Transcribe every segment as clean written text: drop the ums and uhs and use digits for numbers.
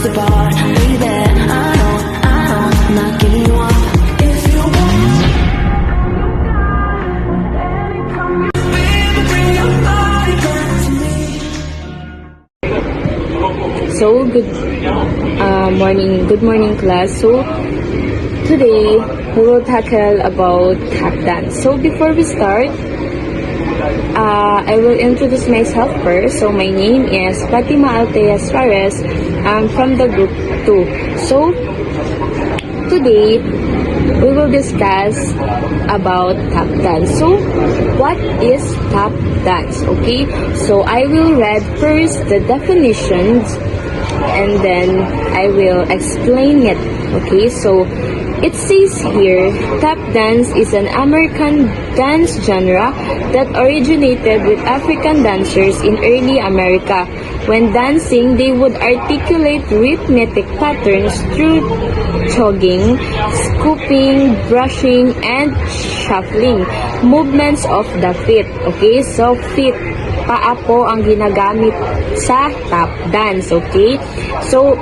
the bar, baby. I know, I'm not giving you up. If you want, baby, bring your body back to me. So, good morning class. So, today, we will tackle about tap dance. So, before we start, I will introduce myself first. So, my name is Fatima Altea Suarez. I'm from the group 2. So, today, we will discuss about tap dance. So, what is tap dance? Okay, so I will read first the definitions and then I will explain it. Okay, so it says here, tap dance is an American dance genre that originated with African dancers in early America. When dancing, they would articulate rhythmic patterns through jogging, scooping, brushing, and shuffling movements of the feet. Okay, so feet, paa po ang ginagamit sa tap dance. Okay, so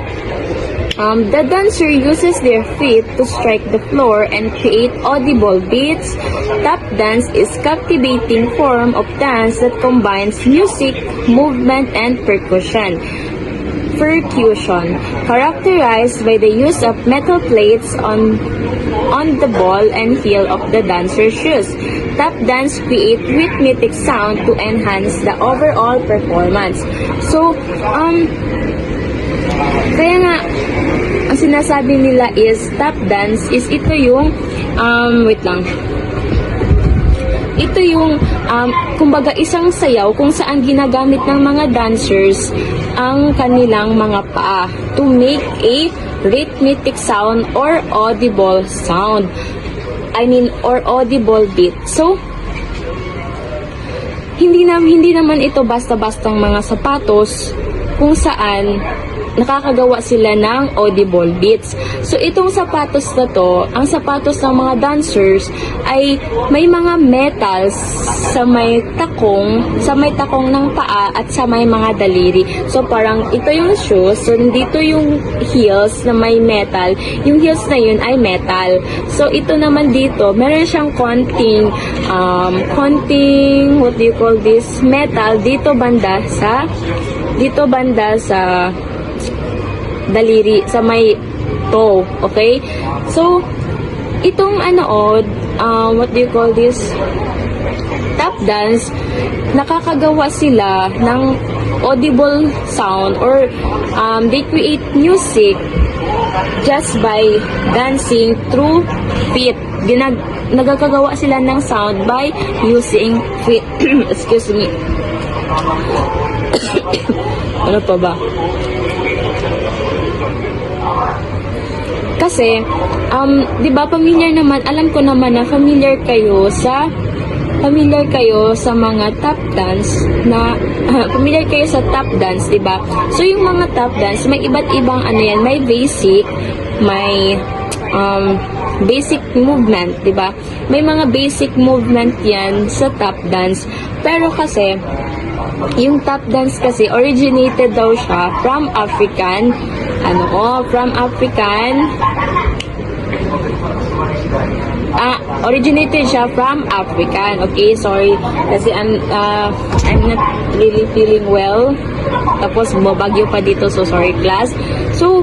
the dancer uses their feet to strike the floor and create audible beats. Tap dance is a captivating form of dance that combines music, movement, and percussion. Percussion, characterized by the use of metal plates on the ball and heel of the dancer's shoes. Tap dance create rhythmic sound to enhance the overall performance. So, kaya nga, ang sinasabi nila is tap dance is ito yung ito yung kumbaga isang sayaw kung saan ginagamit ng mga dancers ang kanilang mga paa to make a rhythmic sound or audible sound. Or audible beat. So, hindi naman ito basta-bastang mga sapatos kung saan nakakagawa sila ng audible beats. So, itong sapatos na to, ang sapatos ng mga dancers ay may mga metals sa may takong ng paa at sa may mga daliri. So, parang ito yung shoes. So, dito yung heels na may metal. Yung heels na yun ay metal. So, ito naman dito, meron siyang konting, what do you call this? Metal dito banda sa daliri, sa may toe, okay? So, itong what do you call this? Tap dance, nakakagawa sila ng audible sound or they create music just by dancing through feet. Nagkakagawa sila ng sound by using feet. Excuse me. Ano pa ba? Kasi, di ba alam ko naman na familiar kayo sa mga tap dance na familiar kayo sa tap dance, di ba? So yung mga tap dance, may iba't ibang may basic, may basic movement, di ba? May mga basic movement 'yan sa tap dance. Pero kasi yung tap dance kasi originated daw siya from African originated siya from African. Okay, sorry kasi I'm not really feeling well. Tapos bumabagyo pa dito, so sorry class. So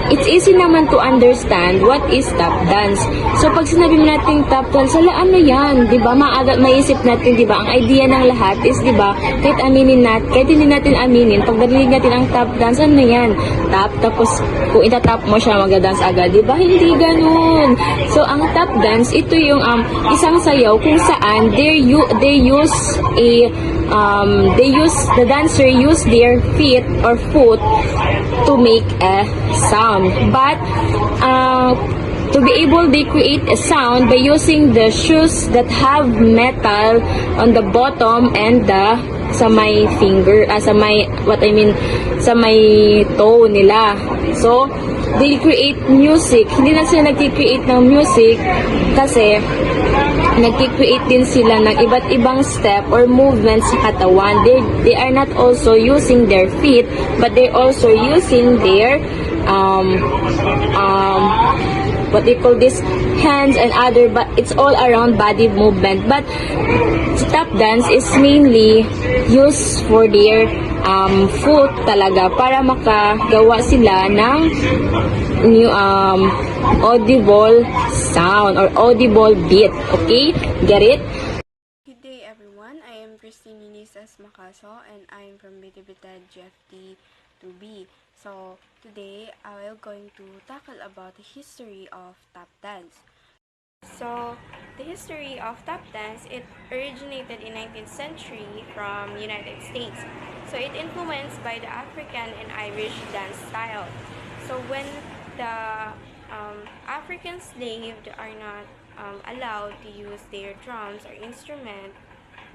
it's easy naman to understand what is tap dance. So pag sinabi mo natin tap dance, ano yan, 'di ba? Maisip natin, 'di ba? Ang idea ng lahat is, 'di ba? Kahit hindi natin aminin, pag narinig natin ang tap dance, ano yan? Tap, tapos kung itatap mo siya, magda-dance agad, 'di ba? Hindi ganoon. So ang tap dance, ito yung isang sayaw kung saan the dancer use their feet or foot to make a sound. But to be able, they create a sound by using the shoes that have metal on the bottom and sa may toe nila. So, they create music. Hindi na sila nag-create ng music kasi nagki-create din sila ng iba't ibang step or movements sa katawan. They are not also using their feet, but they're also using their what they call this, hands and other, but it's all around body movement. But tap dance is mainly used for their foot talaga para makagawa sila ng new audible sound or audible beat. Okay? Get it? Good day everyone, I am Christine Inisas Macaso and I am from Bitibited GFT 2B. So today I will going to tackle about the history of tap dance. So the history of tap dance, it originated in 19th century from United States. So it influenced by the African and Irish dance style. So when the African slaves are not allowed to use their drums or instrument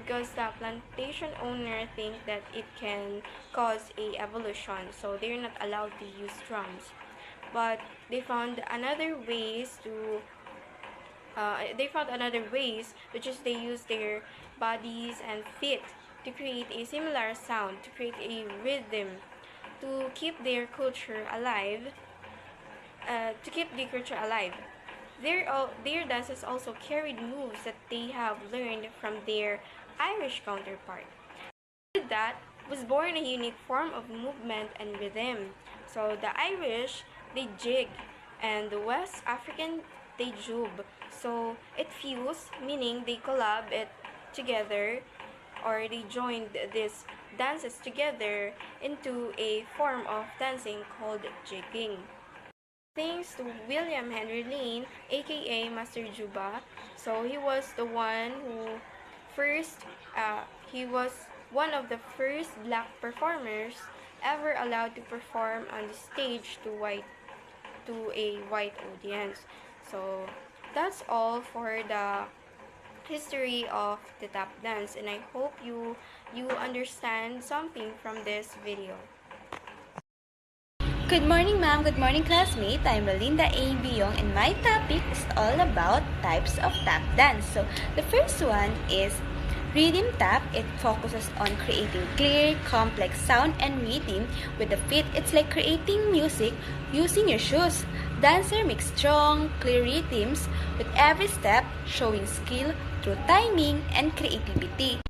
because the plantation owner think that it can cause a evolution, so they're not allowed to use drums. But they found another ways which is they use their bodies and feet to create a similar sound, to create a rhythm, to keep their culture alive. Their dances also carried moves that they have learned from their Irish counterpart. With that was born a unique form of movement and rhythm. So the Irish, they jig, and the West African, they jube. So it fused, meaning they collab it together, or they joined these dances together into a form of dancing called jigging. Thanks to William Henry Lane, aka Master Juba. So he was the one who he was one of the first black performers ever allowed to perform on the stage to a white audience. So that's all for the history of the tap dance, and I hope you understand something from this video. Good morning, ma'am. Good morning, classmate. I'm Belinda A. Biyong, and my topic is all about types of tap dance. So, the first one is rhythm tap. It focuses on creating clear, complex sound and rhythm with the feet. It's like creating music using your shoes. Dancer makes strong, clear rhythms with every step, showing skill through timing and creativity.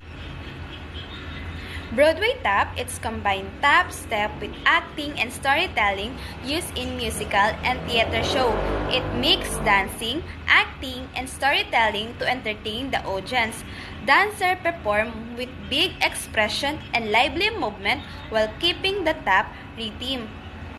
Broadway tap, it's combined tap, step with acting and storytelling used in musical and theater show. It mixes dancing, acting, and storytelling to entertain the audience. Dancers perform with big expression and lively movement while keeping the tap rhythm.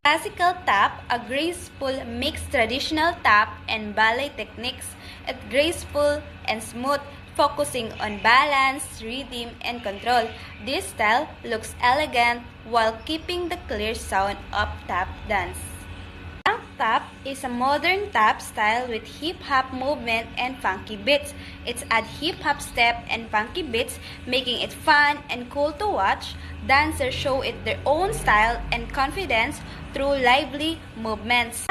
Classical tap, a graceful mix traditional tap and ballet techniques. It's graceful and smooth, focusing on balance, rhythm, and control. This style looks elegant while keeping the clear sound of tap dance. Funk tap is a modern tap style with hip-hop movement and funky beats. It's adds hip-hop step and funky beats, making it fun and cool to watch. Dancers show it their own style and confidence through lively movements.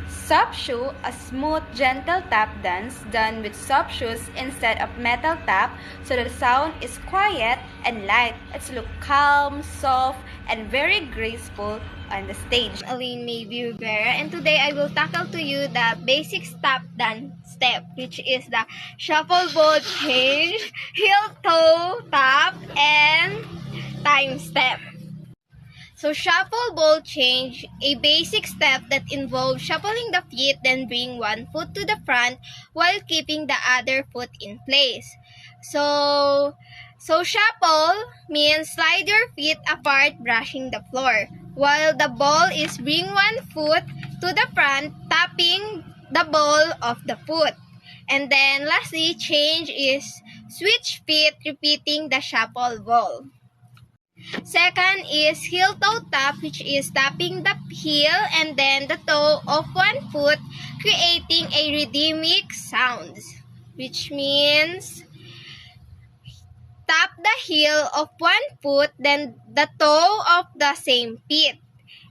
Soft shoe, a smooth, gentle tap dance done with soft shoes instead of metal tap, so the sound is quiet and light. It's look calm, soft, and very graceful on the stage. Aline Maybe Rivera, and today I will tackle to you the basic tap dance step, which is the shuffle ball change, heel toe tap, and time step. So shuffle ball change, a basic step that involves shuffling the feet, then bring one foot to the front while keeping the other foot in place. So shuffle means slide your feet apart, brushing the floor, while the ball is bring one foot to the front, tapping the ball of the foot. And then lastly, change is switch feet, repeating the shuffle ball. Second is heel toe tap, which is tapping the heel and then the toe of one foot, creating a rhythmic sound, which means tap the heel of one foot, then the toe of the same feet.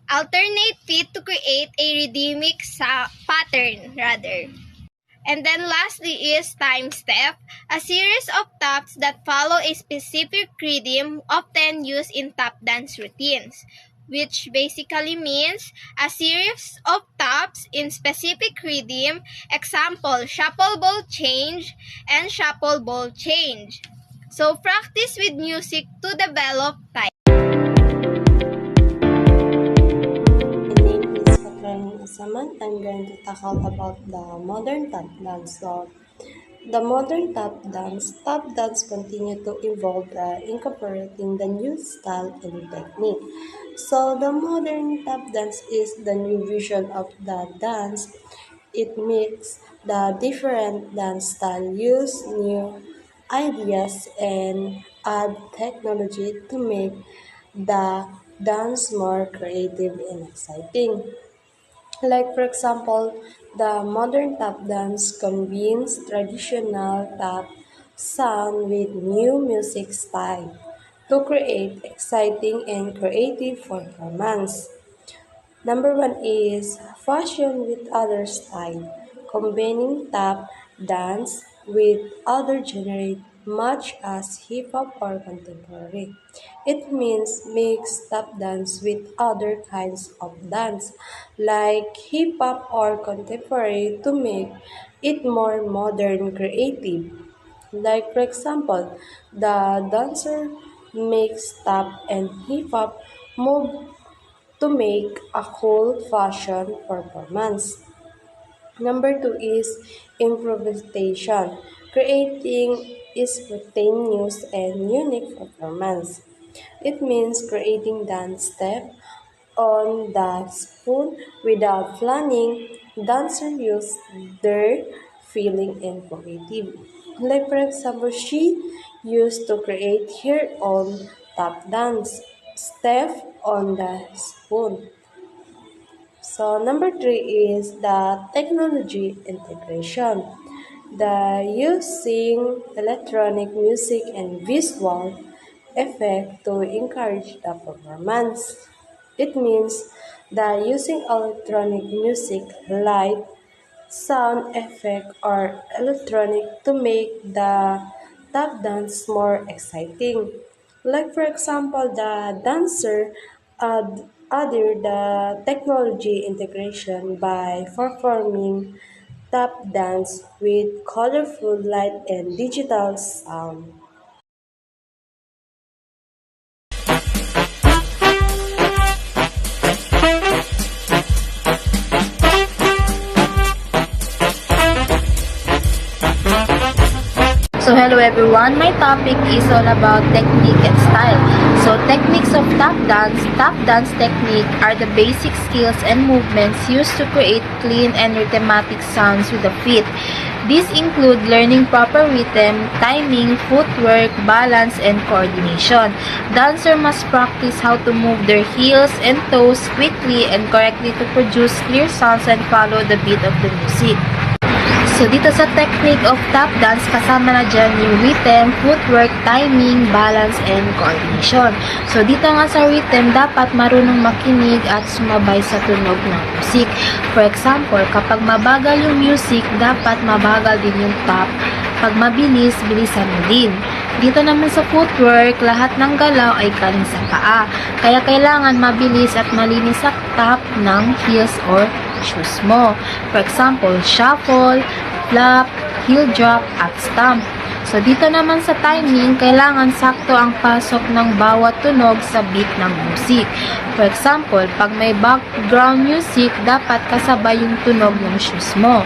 Alternate feet to create a rhythmic pattern rather. And then lastly is time step, a series of taps that follow a specific rhythm often used in tap dance routines, which basically means a series of taps in specific rhythm, example, shuffle ball change and shuffle ball change. So practice with music to develop time. My name is Catherine Asaman. I'm going to tackle about the modern tap dance. So, the modern tap dance continue to evolve by incorporating the new style and technique. So, the modern tap dance is the new vision of the dance. It makes the different dance style use new ideas and add technology to make the dance more creative and exciting. Like for example, the modern tap dance combines traditional tap sound with new music style to create exciting and creative performance. Number one is fashion with other style, combining tap dance with other genre much as hip hop or contemporary. It means mix tap dance with other kinds of dance like hip hop or contemporary to make it more modern creative. Like for example, the dancer makes tap and hip hop move to make a cool fashion performance. Number two is improvisation, creating spontaneous and unique performance. It means creating dance step on the spoon without planning. Dancers use their feeling and creativity. Like for example, she used to create her own tap dance step on the spoon. So number three is the technology integration. The using electronic music and visual effect to encourage the performance. It means that using electronic music, light, sound effect, or electronic to make the tap dance more exciting. Like for example, the dancer added the technology integration by performing tap dance with colorful light and digital sound. So hello everyone, my topic is all about technique and style. So techniques of tap dance technique are the basic skills and movements used to create clean and rhythmic sounds with the feet. These include learning proper rhythm, timing, footwork, balance, and coordination. Dancer must practice how to move their heels and toes quickly and correctly to produce clear sounds and follow the beat of the music. So, dito sa technique of tap dance, kasama na dyan yung rhythm, footwork, timing, balance, and coordination. So, dito nga sa rhythm, dapat marunong makinig at sumabay sa tunog ng music. For example, kapag mabagal yung music, dapat mabagal din yung tap. Pag mabilis, bilisan mo din. Dito naman sa footwork, lahat ng galaw ay galing sa paa. Kaya kailangan mabilis at malinis sa tap ng heels or shoes mo. For example, shuffle, flap, heel drop, at stomp. So, dito naman sa timing, kailangan sakto ang pasok ng bawat tunog sa beat ng music. For example, pag may background music, dapat kasabay yung tunog ng shoes mo.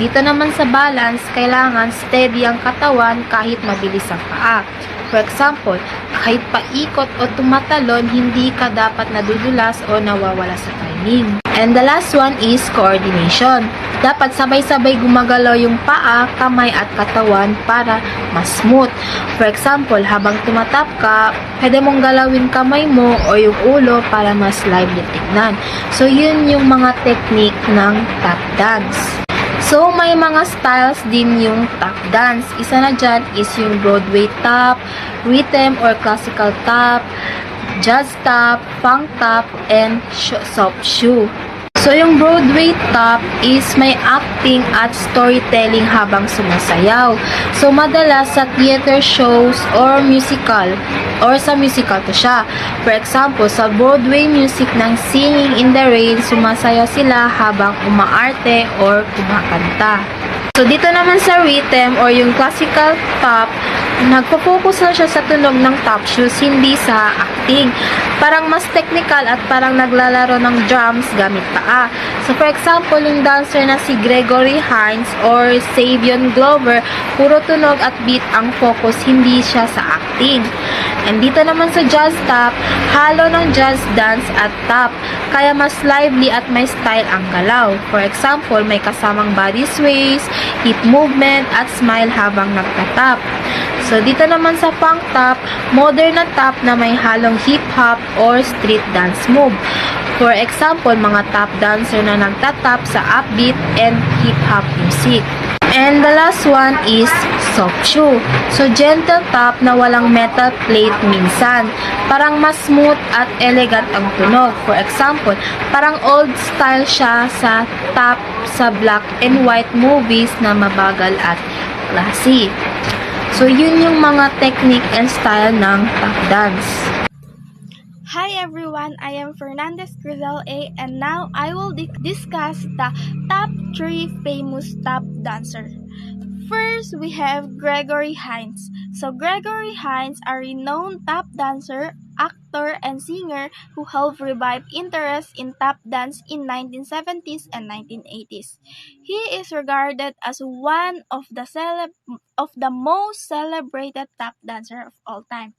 Dito naman sa balance, kailangan steady ang katawan kahit mabilis ang paa. For example, kahit paikot o tumatalon, hindi ka dapat nadudulas o nawawala sa timing. And the last one is coordination. Dapat sabay-sabay gumagalaw yung paa, kamay at katawan para mas smooth. For example, habang tumatap ka, pwede mong galawin kamay mo o yung ulo para mas lively tignan. So, yun yung mga technique ng tap dance. So, may mga styles din yung tap dance. Isa na dyan is yung Broadway tap, rhythm or classical tap, jazz tap, funk tap, and soft shoe. So, yung Broadway top is may acting at storytelling habang sumasayaw. So, madalas sa theater shows or musical or sa musical to siya. For example, sa Broadway music ng Singing in the Rain, sumasayaw sila habang umaarte or kumakanta. So, dito naman sa rhythm or yung classical top, nagpo-focus na siya sa tunog ng top shoes, hindi sa acting. Parang mas technical at parang naglalaro ng drums gamit paa. So, for example, yung dancer na si Gregory Hines or Savion Glover, puro tunog at beat ang focus, hindi siya sa acting. And dito naman sa jazz top, halo ng jazz dance at top, kaya mas lively at may style ang galaw. For example, may kasamang body sways, hip movement, at smile habang nagtatap. So, dito naman sa funk top, modern na top na may halong hip-hop or street dance move. For example, mga tap dancer na nagtatap sa upbeat and hip-hop music. And the last one is soft shoe. So, gentle top na walang metal plate minsan. Parang mas smooth at elegant ang tunog. For example, parang old style siya sa top sa black and white movies na mabagal at classy. So, yun yung mga technique and style ng tap dance. Hi everyone, I am Fernandez Crizel A, and now I will discuss the top 3 famous tap dancer. First, we have Gregory Hines. So Gregory Hines, a renowned tap dancer, actor, and singer who helped revive interest in tap dance in 1970s and 1980s. He is regarded as one of the most celebrated tap dancer of all time.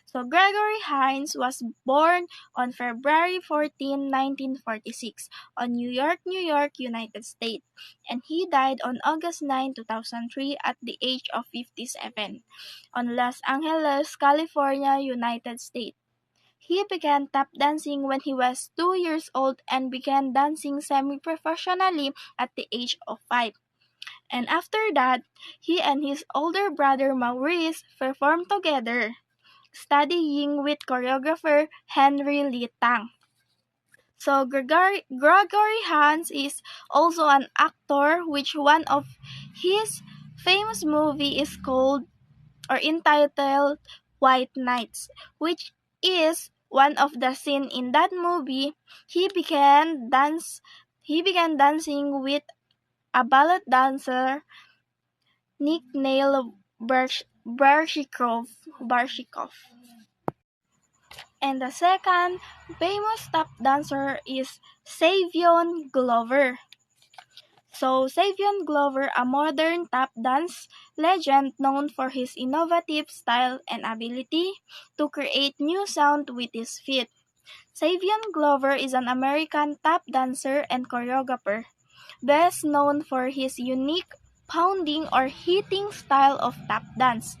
So Gregory Hines was born on February 14, 1946 on New York, United States, and he died on August 9, 2003 at the age of 57 on Los Angeles, California, United States. He began tap dancing when he was 2 years old and began dancing semi-professionally at the age of 5. And after that, he and his older brother Maurice performed together, studying with choreographer Henry Lee Tang. So Gregory Hans is also an actor, which one of his famous movie is called or entitled White Nights, which is one of the scene in that movie. He began dancing with a ballet dancer nicknamed Barshikov. And the second famous tap dancer is Savion Glover. So, Savion Glover, a modern tap dance legend known for his innovative style and ability to create new sound with his feet. Savion Glover is an American tap dancer and choreographer, best known for his unique pounding or hitting style of tap dance.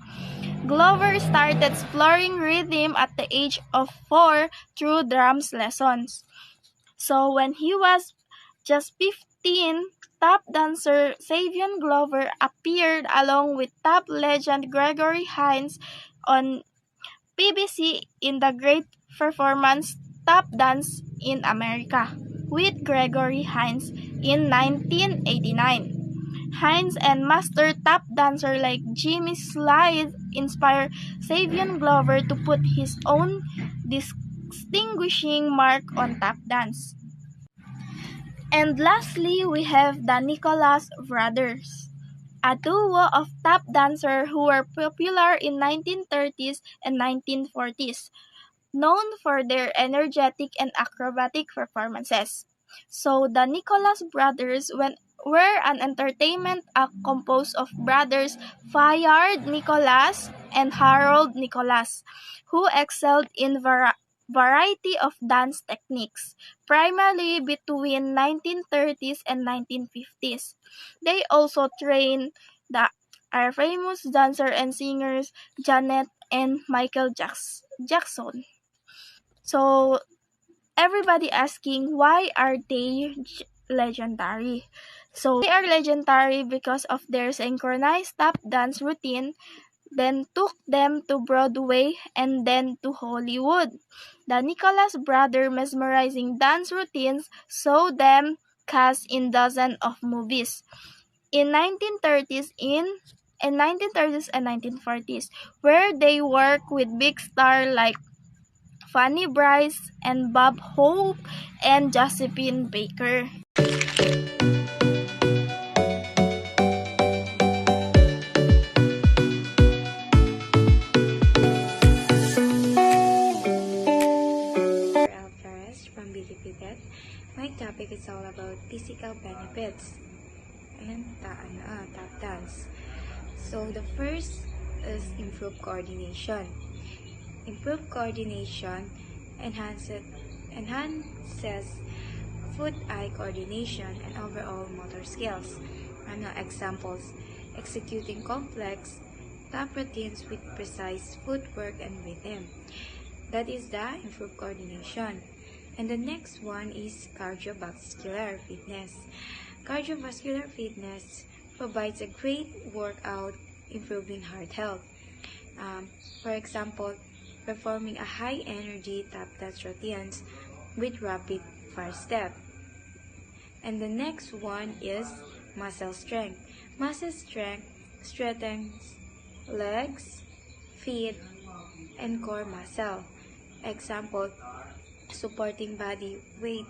Glover started exploring rhythm at the age of 4 through drums lessons. So when he was just 15, tap dancer Savion Glover appeared along with tap legend Gregory Hines on PBC in the Great Performance Tap Dance in America with Gregory Hines in 1989. Hines and master tap dancer like Jimmy Slide inspired Savion Glover to put his own distinguishing mark on tap dance. And lastly, we have the Nicholas Brothers, a duo of tap dancers who were popular in 1930s and 1940s, known for their energetic and acrobatic performances. So the Nicholas Brothers were an entertainment act composed of brothers Fayard Nicholas and Harold Nicholas, who excelled in variety of dance techniques, primarily between 1930s and 1950s. They also trained our famous dancer and singers Janet and Michael Jackson. So, everybody asking, why are they legendary? So, they are legendary because of their synchronized tap dance routine, then took them to Broadway and then to Hollywood. The Nicholas Brother mesmerizing dance routines saw them cast in dozens of movies. In 1930s in 1930s and 1940s, where they worked with big stars like Fanny Brice and Bob Hope and Josephine Baker. Alvarez from BDPTET. My topic is all about physical benefits and tap dance. So the first is improved coordination. Improved coordination enhances foot-eye coordination and overall motor skills. Examples: executing complex tap routines with precise footwork and rhythm. That is the improved coordination. And the next one is cardiovascular fitness. Cardiovascular fitness provides a great workout improving heart health. For example, performing a high-energy tap dance routines with rapid fire step. And the next one is muscle strength. Muscle strength strengthens legs, feet, and core muscle. Example, supporting body weight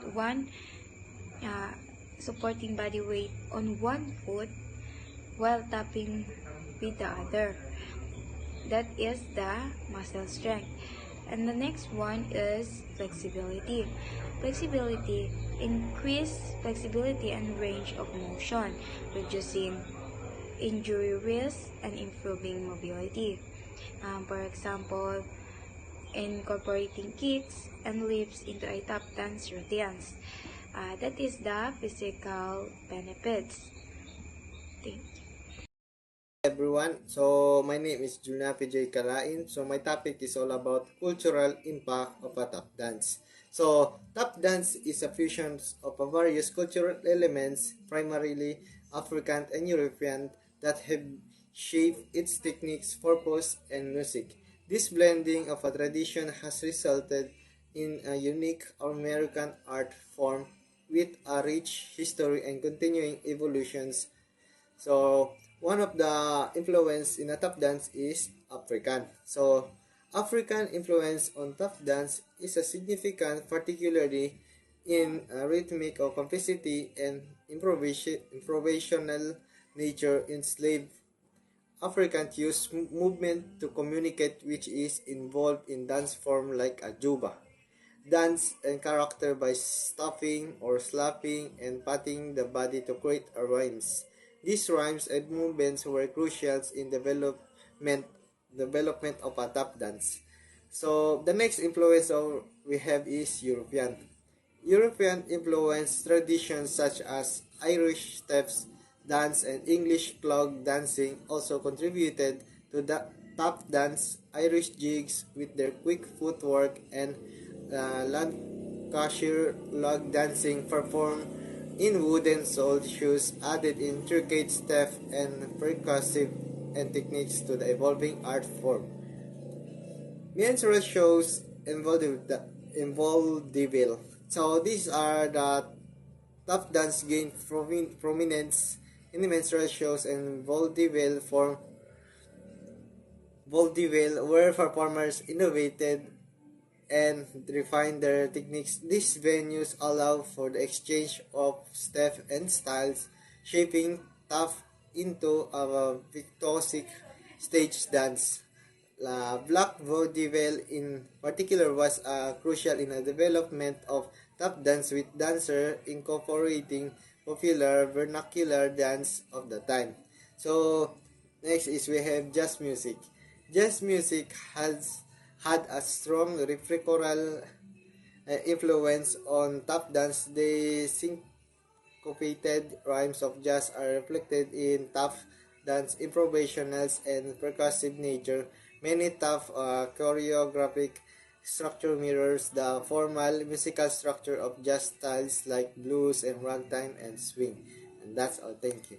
on one foot while tapping with the other. That is the muscle strength. And the next one is flexibility. Flexibility increase flexibility and range of motion, reducing injury risk and improving mobility. For example, incorporating kicks and lifts into a tap dance routines. That is the physical benefits. Thank you. Everyone, so my name is Juna PJ Karain. So my topic is all about cultural impact of a tap dance. So tap dance is a fusion of various cultural elements, primarily African and European, that have shaped its techniques, purpose, and music. This blending of a tradition has resulted in a unique American art form with a rich history and continuing evolutions. So one of the influence in a tap dance is African. So African influence on tap dance is a significant, particularly in rhythmic or complexity and improvisational nature. Enslaved Africans use movement to communicate, which is involved in dance form like a juba. Dance and character by stuffing or slapping and patting the body to create a rhymes. These rhymes and movements were crucial in development of a tap dance. So the next influence we have is European. European influence traditions such as Irish steps dance and English clog dancing also contributed to the tap dance. Irish jigs with their quick footwork and Lancashire log dancing performed in wooden soled shoes added intricate step and percussive and techniques to the evolving art form. Minstrel shows in vaudeville. So these are the tap dance gained prominence in the minstrel shows and vaudeville where performers innovated and refined their techniques. These venues allow for the exchange of steps and styles, shaping tap into a virtuosic stage dance. Black vaudeville in particular was crucial in the development of tap dance, with dancers incorporating popular vernacular dance of the time. So next is we have jazz music. Jazz music has had a strong repertorial influence on tap dance. The syncopated rhymes of jazz are reflected in tap dance improvisationals and percussive nature. Many tap choreographic structure mirrors the formal musical structure of jazz styles like blues and ragtime and swing. And that's all. Thank you.